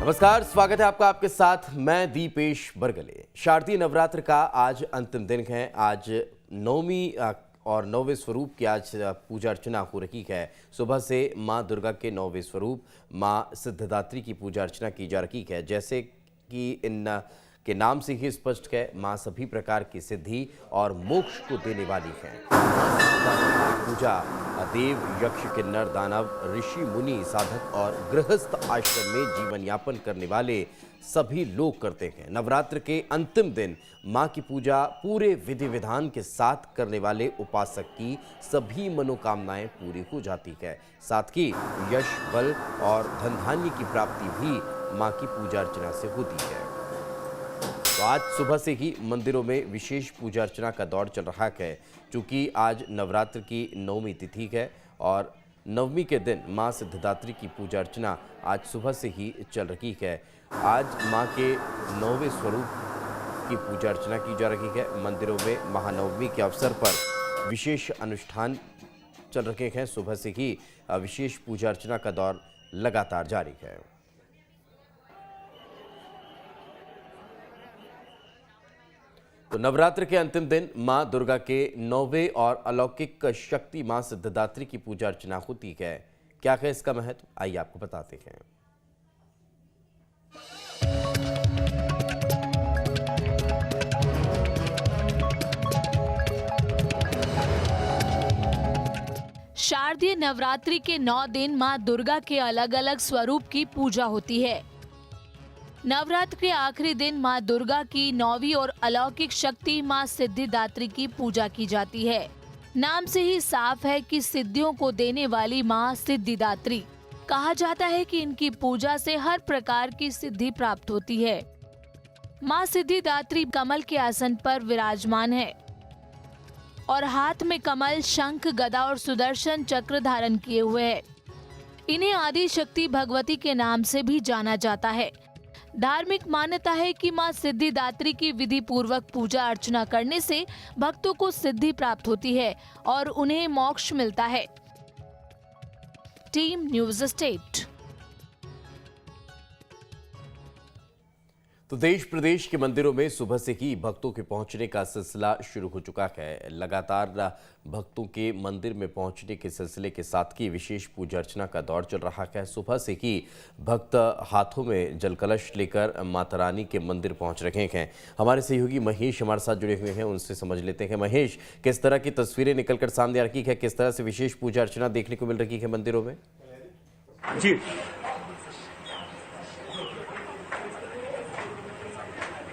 नमस्कार, स्वागत है आपका। आपके साथ मैं दीपेश बरगले। शारदीय नवरात्र का आज अंतिम दिन है। आज नवमी और नौवें स्वरूप की आज पूजा अर्चना हो रही है। सुबह से मां दुर्गा के नौवें स्वरूप मां सिद्धिदात्री की पूजा अर्चना की जा रही है। जैसे कि इन के नाम से ही स्पष्ट है, मां सभी प्रकार की सिद्धि और मोक्ष को देने वाली है। पूजा देव, यक्ष, किन्नर, दानव, ऋषि, मुनि, साधक और गृहस्थ आश्रम में जीवन यापन करने वाले सभी लोग करते हैं। नवरात्र के अंतिम दिन मां की पूजा पूरे विधि विधान के साथ करने वाले उपासक की सभी मनोकामनाएं पूरी हो जाती है। साथ ही यश, बल और धन धान्य की प्राप्ति भी मां की पूजा अर्चना से होती है। तो आज सुबह से ही मंदिरों में विशेष पूजा अर्चना का दौर चल रहा है। चूँकि आज नवरात्र की नवमी तिथि है और नवमी के दिन मां सिद्धिदात्री की पूजा अर्चना आज सुबह से ही चल रही है। आज मां के नौवें स्वरूप की पूजा अर्चना की जा रही है। मंदिरों में महानवमी के अवसर पर विशेष अनुष्ठान चल रहे हैं। सुबह से ही विशेष पूजा अर्चना का दौर लगातार जारी है। तो नवरात्र के अंतिम दिन मां दुर्गा के नौवें और अलौकिक शक्ति मां सिद्धिदात्री की पूजा अर्चना होती है। क्या है इसका महत्व, आइए आपको बताते हैं। शारदीय नवरात्रि के 9 दिन मां दुर्गा के अलग अलग स्वरूप की पूजा होती है। नवरात्र के आखिरी दिन मां दुर्गा की नौवीं और अलौकिक शक्ति मां सिद्धिदात्री की पूजा की जाती है। नाम से ही साफ है कि सिद्धियों को देने वाली मां सिद्धिदात्री। कहा जाता है कि इनकी पूजा से हर प्रकार की सिद्धि प्राप्त होती है। मां सिद्धिदात्री कमल के आसन पर विराजमान है और हाथ में कमल, शंख, गदा और सुदर्शन चक्र धारण किए हुए है। इन्हें आदि शक्ति भगवती के नाम से भी जाना जाता है। धार्मिक मान्यता है कि मां सिद्धिदात्री की विधि पूर्वक पूजा अर्चना करने से भक्तों को सिद्धि प्राप्त होती है और उन्हें मोक्ष मिलता है। Team news state. तो देश प्रदेश के मंदिरों में सुबह से ही भक्तों के पहुंचने का सिलसिला शुरू हो चुका है। लगातार भक्तों के मंदिर में पहुंचने के सिलसिले के साथ ही विशेष पूजा अर्चना का दौर चल रहा है। सुबह से ही भक्त हाथों में जल कलश लेकर माता रानी के मंदिर पहुंच रहे हैं। हमारे सहयोगी महेश हमारे साथ जुड़े हुए हैं, उनसे समझ लेते हैं। महेश, किस तरह की तस्वीरें निकलकर सामने आ रही है, किस तरह से विशेष पूजा अर्चना देखने को मिल रही है मंदिरों में? जी,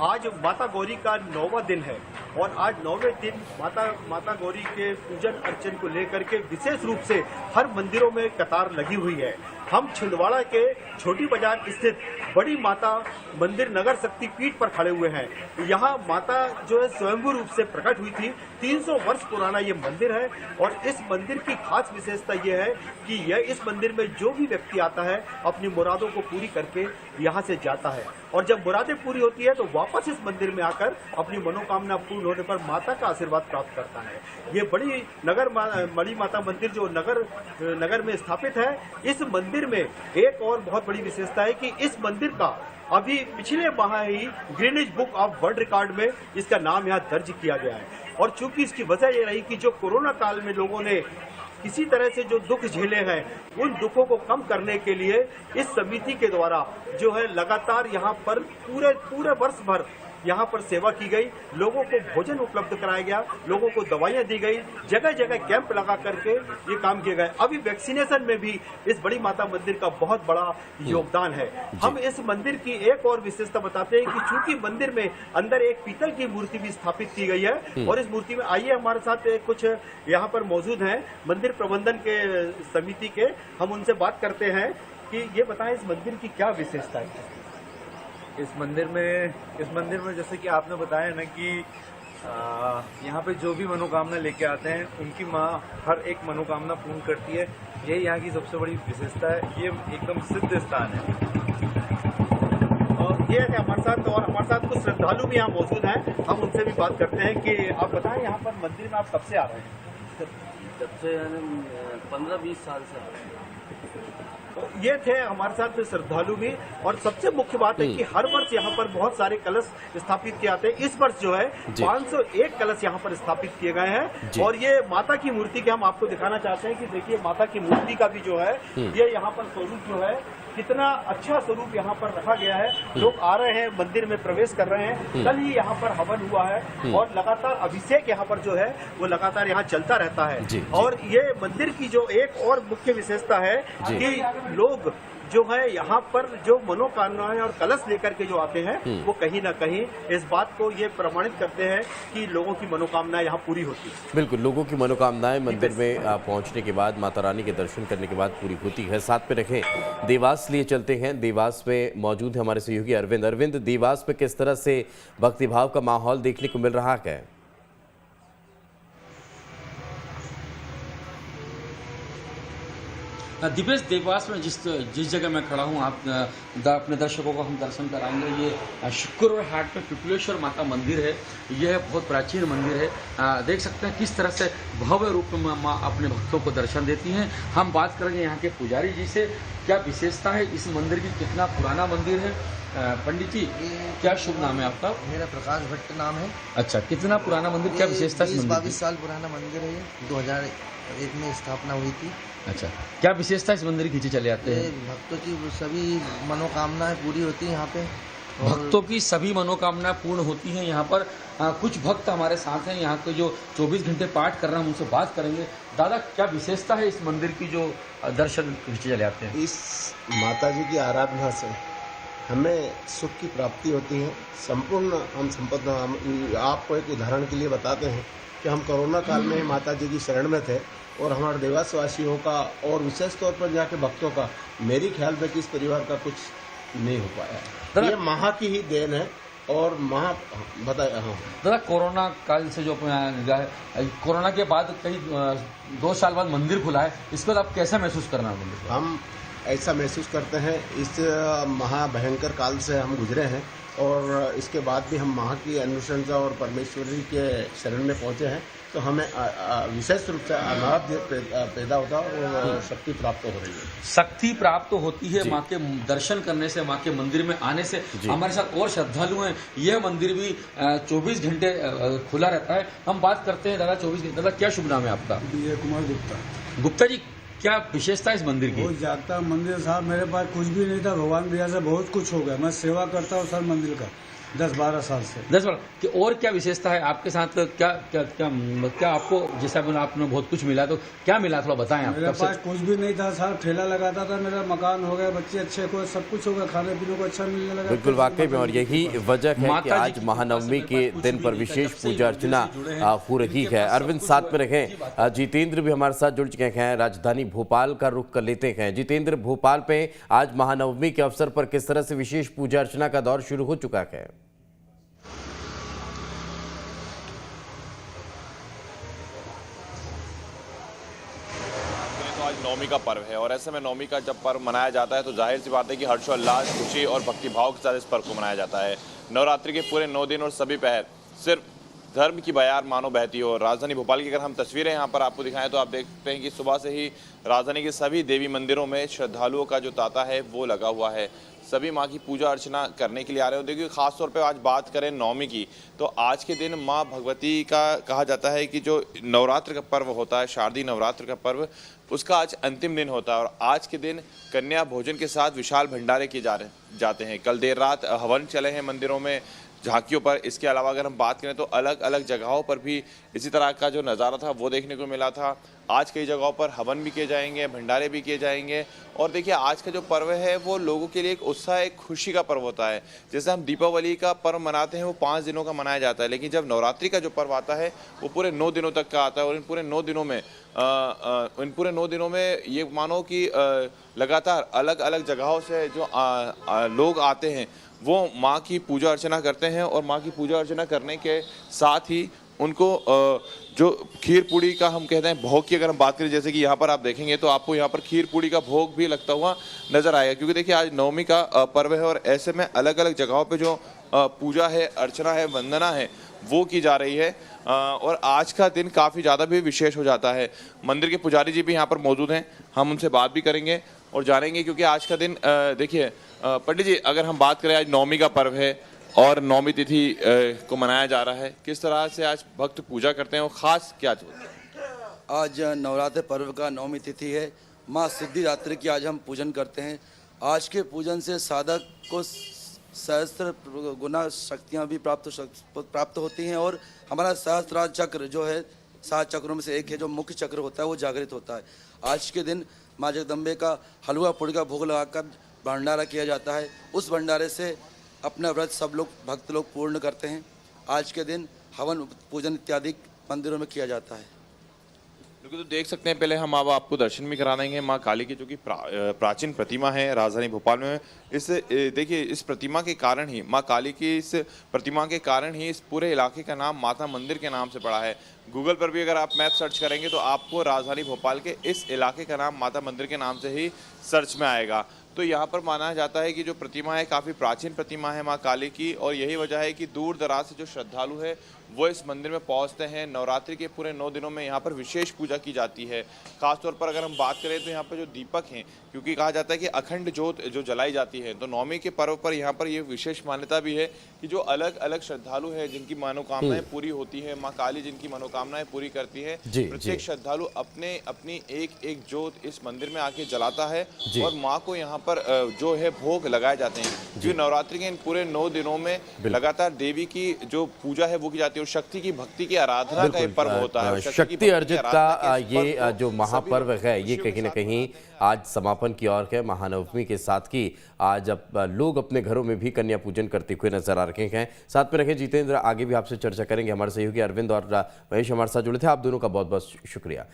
आज माता गौरी का 9वां दिन है और आज 9वें दिन माता गौरी के पूजन अर्चन को लेकर के विशेष रूप से हर मंदिरों में कतार लगी हुई है। हम छिंदवाड़ा के छोटी बाजार स्थित बड़ी माता मंदिर नगर शक्ति पीठ पर खड़े हुए हैं। यहाँ माता जो है स्वयंभू रूप से प्रकट हुई थी। 300 वर्ष पुराना ये मंदिर है और इस मंदिर की खास विशेषता ये है कि इस मंदिर में जो भी व्यक्ति आता है अपनी मुरादों को पूरी करके यहाँ से जाता है और जब मुरादें पूरी होती है तो वापस इस मंदिर में आकर अपनी मनोकामना पूर्ण होने पर माता का आशीर्वाद प्राप्त करता है। ये बड़ी माता मंदिर जो नगर में स्थापित है, इस मंदिर में एक और बहुत बड़ी विशेषता है कि इस मंदिर का अभी पिछले माह ही Guinness book of world record में इसका नाम यहाँ दर्ज किया गया है। और चूंकि इसकी वजह ये रही कि जो कोरोना काल में लोगों ने किसी तरह से जो दुख झेले हैं, उन दुखों को कम करने के लिए इस समिति के द्वारा जो है लगातार यहाँ पर पूरे वर्ष भर यहाँ पर सेवा की गई। लोगों को भोजन उपलब्ध कराया गया, लोगों को दवाइयाँ दी गई, जगह जगह कैंप लगा करके ये काम किए गए। अभी वैक्सीनेशन में भी इस बड़ी माता मंदिर का बहुत बड़ा योगदान है। हम इस मंदिर की एक और विशेषता बताते हैं कि चूंकि मंदिर में अंदर एक पीतल की मूर्ति भी स्थापित की गई है और इस मूर्ति में आइए हमारे साथ कुछ यहाँ पर मौजूद हैं मंदिर प्रबंधन के समिति के, हम उनसे बात करते हैं कि ये बताएं इस मंदिर की क्या विशेषता है। इस मंदिर में जैसे कि आपने बताया ना कि यहाँ पे जो भी मनोकामना लेके आते हैं उनकी माँ हर एक मनोकामना पूर्ण करती है। यही यहाँ की सबसे बड़ी विशेषता है। ये एकदम सिद्ध स्थान है। और ये है हमारे साथ कुछ श्रद्धालु भी यहाँ मौजूद हैं, हम उनसे भी बात करते हैं कि आप बताएं यहाँ पर मंदिर में आप कब से आ रहे हैं? तब से 15-20 साल से। ये थे हमारे साथ श्रद्धालु भी। और सबसे मुख्य बात है कि हर वर्ष यहाँ पर बहुत सारे कलश स्थापित किए जाते हैं। इस वर्ष जो है 501 कलश यहाँ पर स्थापित किए गए हैं। और ये माता की मूर्ति के हम आपको दिखाना चाहते हैं कि देखिए माता की मूर्ति का भी जो है ये यहाँ पर स्वरूप जो है कितना अच्छा स्वरूप यहाँ पर रखा गया है। लोग आ रहे हैं, मंदिर में प्रवेश कर रहे हैं। कल ही यहाँ पर हवन हुआ है और लगातार अभिषेक यहाँ पर जो है वो लगातार यहाँ चलता रहता है। और ये मंदिर की जो एक और मुख्य विशेषता है कि लोग जो है यहाँ पर जो मनोकामनाएं और कलश लेकर के जो आते हैं वो कहीं ना कहीं इस बात को ये प्रमाणित करते हैं कि लोगों की मनोकामनाएं यहाँ पूरी होती है। बिल्कुल, लोगों की मनोकामनाएं मंदिर में पहुंचने के बाद, माता रानी के दर्शन करने के बाद पूरी होती है। साथ में रखें, देवास लिए चलते हैं। देवास में मौजूद है हमारे सहयोगी अरविंद। अरविंद, देवास में किस तरह से भक्तिभाव का माहौल देखने को मिल रहा है? दिपेश, देवास में जिस जगह मैं खड़ा हूँ, आप अपने दर्शकों को हम दर्शन कराएंगे। ये शुक्रवार हाट पे पिपलेश्वर माता मंदिर है। यह बहुत प्राचीन मंदिर है। देख सकते हैं किस तरह से भव्य रूप में माँ अपने भक्तों को दर्शन देती हैं। हम बात करेंगे यहाँ के पुजारी जी से, क्या विशेषता है इस मंदिर की, कितना पुराना मंदिर है। पंडित जी, क्या शुभ नाम है आपका? मेरा प्रकाश भट्ट नाम है। अच्छा, कितना पुराना मंदिर, क्या विशेषता है? 22 साल पुराना मंदिर है। 2001 में स्थापना हुई थी। अच्छा, क्या विशेषता इस मंदिर खींचे चले आते हैं? भक्तों की सभी मनोकामनाएं पूरी होती हैं यहाँ पे। भक्तों की सभी मनोकामनाएं पूर्ण होती हैं यहाँ पर। कुछ भक्त हमारे साथ हैं यहाँ के जो 24 घंटे पाठ कर रहे हैं, उनसे बात करेंगे। दादा, क्या विशेषता है इस मंदिर की जो दर्शन खींचे चले आते हैं? इस माता जी की आराधना से हमें सुख की प्राप्ति होती है। संपूर्ण हम संपदा, आपको एक उदाहरण के लिए बताते हैं कि हम कोरोना काल में माता जी की शरण में थे और हमारे देवासवासियों का और विशेष तौर पर यहाँ के भक्तों का, मेरी ख्याल में किस परिवार का कुछ नहीं हो पाया। ये महा की ही देन है। और महा बताया। हाँ दादा, कोरोना काल से जो कोरोना के बाद कई 2 साल बाद मंदिर खुला है, इसके बाद आप कैसा महसूस करना है मंदिर? हम ऐसा महसूस करते हैं, इस महाभयंकर काल से हम गुजरे हैं और इसके बाद भी हम माँ की अनुशंसा और परमेश्वरी के शरण में पहुंचे हैं। तो हमें विशेष रूप से अनाद पैदा होता है और शक्ति प्राप्त हो रही है। शक्ति प्राप्त होती है माँ के दर्शन करने से, माँ के मंदिर में आने से। हमारे साथ और श्रद्धालु हैं। यह मंदिर भी 24 घंटे खुला रहता है। हम बात करते हैं दादा 24 घंटे। दादा, क्या शुभ नाम है आपका? विजय कुमार गुप्ता। गुप्ता जी, क्या विशेषता है इस मंदिर की? बहुत जागता मंदिर साहब। मेरे पास कुछ भी नहीं था, भगवान दया से बहुत कुछ हो गया। मैं सेवा करता हूँ सर मंदिर का 10-12 साल से। 10-12 कि और क्या विशेषता है आपके साथ? क्या क्या क्या क्या आपको, जैसा आपने बहुत कुछ मिला, तो क्या मिला, थोड़ा बताएं आप। मेरे पास कुछ भी नहीं था साहब, ठेला लगाता था, मेरा मकान हो गया, बच्चे अच्छे को, सब कुछ हो गया, खाने पीने को अच्छा मिलने लगा। बिल्कुल, वाकई में। और यही वजह है कि आज महानवमी के दिन पर विशेष पूजा अर्चना हो रही है। अरविंद, साथ में रखें। जितेंद्र भी हमारे साथ जुड़ चुके हैं। राजधानी भोपाल का रुख कर लेते हैं। जितेंद्र, भोपाल पे आज महानवमी के अवसर पर किस तरह से विशेष पूजा अर्चना का दौर शुरू हो चुका है? नवमी का पर्व है और ऐसे में नवमी का जब पर्व मनाया जाता है तो जाहिर सी बात है कि हर्षोल्लास, खुशी और भक्तिभाव के साथ इस पर्व को मनाया जाता है। नवरात्रि के पूरे 9 दिन और सभी पहर सिर्फ धर्म की बयार मानो बहती हो। राजधानी भोपाल की अगर हम तस्वीरें यहाँ पर आपको दिखाएं तो आप देखते हैं कि सुबह से ही राजधानी के सभी देवी मंदिरों में श्रद्धालुओं का जो तांता है वो लगा हुआ है। सभी माँ की पूजा अर्चना करने के लिए आ रहे हो। देखिए, खास तौर पे आज बात करें नवमी की, तो आज के दिन माँ भगवती का कहा जाता है कि जो नवरात्र का पर्व होता है, शारदीय नवरात्र का पर्व, उसका आज अंतिम दिन होता है। और आज के दिन कन्या भोजन के साथ विशाल भंडारे किए जाते हैं। कल देर रात हवन चले हैं मंदिरों में, झांकियों पर। इसके अलावा अगर हम बात करें तो अलग अलग जगहों पर भी इसी तरह का जो नज़ारा था वो देखने को मिला था। आज कई जगहों पर हवन भी किए जाएंगे, भंडारे भी किए जाएंगे। और देखिए, आज का जो पर्व है वो लोगों के लिए एक उत्साह, एक खुशी का पर्व होता है। जैसे हम दीपावली का पर्व मनाते हैं वो 5 दिनों का मनाया जाता है, लेकिन जब नवरात्रि का जो पर्व आता है वो पूरे 9 दिनों तक का आता है। और इन पूरे 9 दिनों में ये मानो कि लगातार अलग अलग जगहों से जो लोग आते हैं वो माँ की पूजा अर्चना करते हैं। और माँ की पूजा अर्चना करने के साथ ही उनको जो खीर पूड़ी का हम कहते हैं भोग की अगर हम बात करें, जैसे कि यहाँ पर आप देखेंगे तो आपको यहाँ पर खीर पूड़ी का भोग भी लगता हुआ नजर आएगा। क्योंकि देखिए, आज नवमी का पर्व है और ऐसे में अलग अलग जगहों पे जो पूजा है, अर्चना है, वंदना है, वो की जा रही है। और आज का दिन काफ़ी ज़्यादा भी विशेष हो जाता है। मंदिर के पुजारी जी भी यहाँ पर मौजूद हैं, हम उनसे बात भी करेंगे और जानेंगे, क्योंकि आज का दिन देखिए पंडित जी, अगर हम बात करें आज नवमी का पर्व है और नवमी तिथि को मनाया जा रहा है, किस तरह से आज भक्त पूजा करते हैं और खास क्या होता है? आज नवरात्र पर्व का नवमी तिथि है। माँ सिद्धिदात्री की आज हम पूजन करते हैं। आज के पूजन से साधक को सहस्त्र गुना शक्तियाँ भी प्राप्त होती हैं और हमारा सहस्त्रार चक्र जो है 7 चक्रों में से एक है, जो मुख्य चक्र होता है वो जागृत होता है। आज के दिन माँ जगदम्बे का हलवा पूड़ी का भोग लगाकर भंडारा किया जाता है। उस भंडारे से अपना व्रत सब लोग भक्त लोग पूर्ण करते हैं। आज के दिन हवन पूजन इत्यादि मंदिरों में किया जाता है। तो देख सकते हैं, पहले हम अब आपको दर्शन भी करा देंगे माँ काली की, जो कि प्राचीन प्रतिमा है राजधानी भोपाल में। इस देखिए, इस प्रतिमा के कारण ही, माँ काली की इस प्रतिमा के कारण ही इस पूरे इलाके का नाम माता मंदिर के नाम से पड़ा है। गूगल पर भी अगर आप मैप सर्च करेंगे तो आपको राजधानी भोपाल के इस इलाके का नाम माता मंदिर के नाम से ही सर्च में आएगा। तो यहाँ पर माना जाता है कि जो प्रतिमा है काफ़ी प्राचीन प्रतिमा है माँ काली की, और यही वजह है कि दूर दराज से जो श्रद्धालु है वो इस मंदिर में पहुँचते हैं। नवरात्रि के पूरे 9 दिनों में यहाँ पर विशेष पूजा की जाती है। खासतौर पर अगर हम बात करें तो यहाँ पर जो दीपक हैं, क्योंकि कहा जाता है कि अखंड ज्योत जो जलाई जाती है, तो नवमी के पर्व पर यहाँ पर ये विशेष मान्यता भी है कि जो अलग अलग श्रद्धालु हैं जिनकी मनोकामनाएं पूरी होती है, माँ काली जिनकी मनोकामनाएं पूरी करती है, प्रत्येक श्रद्धालु अपनी एक एक ज्योत इस मंदिर में आके जलाता है और माँ को यहाँ पर जो है भोग लगाए जाते हैं। जो नवरात्रि के इन पूरे 9 दिनों में लगातार देवी की जो पूजा है वो की जाती है और शक्ति की भक्ति की आराधना का एक पर्व होता है। शक्ति अर्जित का ये जो महापर्व है, ये कहीं ना कहीं आज समापन की ओर है। महानवमी के साथ की आज अब लोग अपने घरों में भी कन्या पूजन करते हुए नजर आ रहे हैं। साथ में रखें जितेंद्र, आगे भी आपसे चर्चा करेंगे। हमारे सहयोगी अरविंद और महेश हमारे साथ जुड़े थे। आप दोनों का बहुत बहुत शुक्रिया।